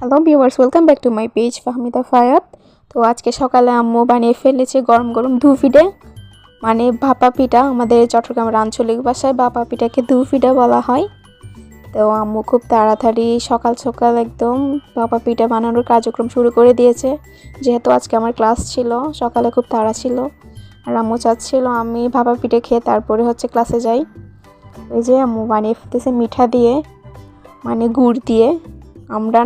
Hello viewers, welcome back to my page Fahmida Fayat. তো আজকে সকালে আম্মু বানিয়ে ফেলেছে গরম গরম ধুফিডে, মানে ভাপা পিঠা। আমাদের চট্টগ্রামের আঞ্চলিক ভাষায় ভাপা পিঠাকে ধুফিডা বলা হয়। তো আম্মু খুব তাড়াতাড়ি সকাল সকাল একদম ভাপা পিঠা বানানোর কার্যক্রম শুরু করে দিয়েছে, যেহেতু আজকে আমার ক্লাস ছিল। সকালে খুব তাড়া ছিল, আর আম্মু চাচ্ছিল আমি ভাপা পিঠে খেয়ে তারপরে ক্লাসে যাই। এই যে আম্মু বানিয়ে ফেলতেছে মিঠা দিয়ে, মানে গুড় দিয়ে। আমরা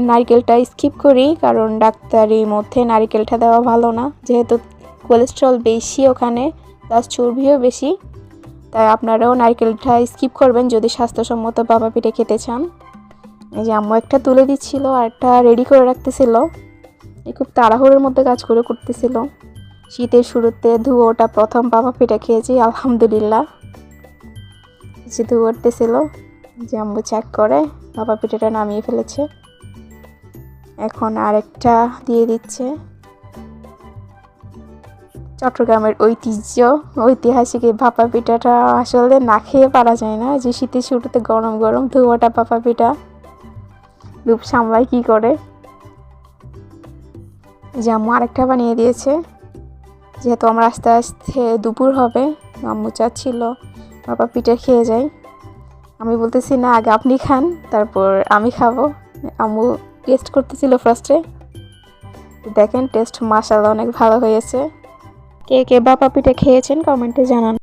নারকেলটা স্কিপ করি, কারণ ডাক্তারির মধ্যে নারকেলটা দেওয়া ভালো না, যেহেতু কোলেস্ট্রল বেশি ওখানে, প্লাস চর্বিও বেশি। তাই আপনারাও নারকেলটা স্কিপ করবেন যদি স্বাস্থ্যসম্মত ভাপা পিঠে খেতে চান। এই যে আম্মু একটা তুলে দিচ্ছিল আর একটা রেডি করে রাখতেছিল। খুব তাড়াহুড়োর মধ্যে কাজ করতেছিল। শীতের শুরুতে ধুয়োটা প্রথম ভাপা পিঠা খেয়েছি, আলহামদুলিল্লাহ। যে ধুয়ো উঠতেছিল, যে আম্মু চেক করে ভাপা পিঠাটা নামিয়ে ফেলেছে। এখন আরেকটা দিয়ে দিচ্ছে। চট্টগ্রামের ঐতিহাসিক এই ভাপা পিঠাটা আসলে না খেয়ে পারা যায় না। যে শীতের শুরুতে গরম গরম ধোয়াটা ভাপা পিঠা, লুপ সামলায় কি করে। যে আম্মু আরেকটা বানিয়ে দিয়েছে, যেহেতু আমরা আস্তে আস্তে দুপুর হবে। আম্মু চাচ্ছিল ভাপা পিঠা খেয়ে যাই। আমি বলতেছি না, আগে আপনি খান তারপর আমি খাবো। আম্মু টেস্ট করতেছিল ফার্স্টে। দেখেন টেস্ট মাশাআল্লাহ অনেক ভালো হয়েছে। কে কে ভাপা পিঠা খেয়েছেন কমেন্টে জানান।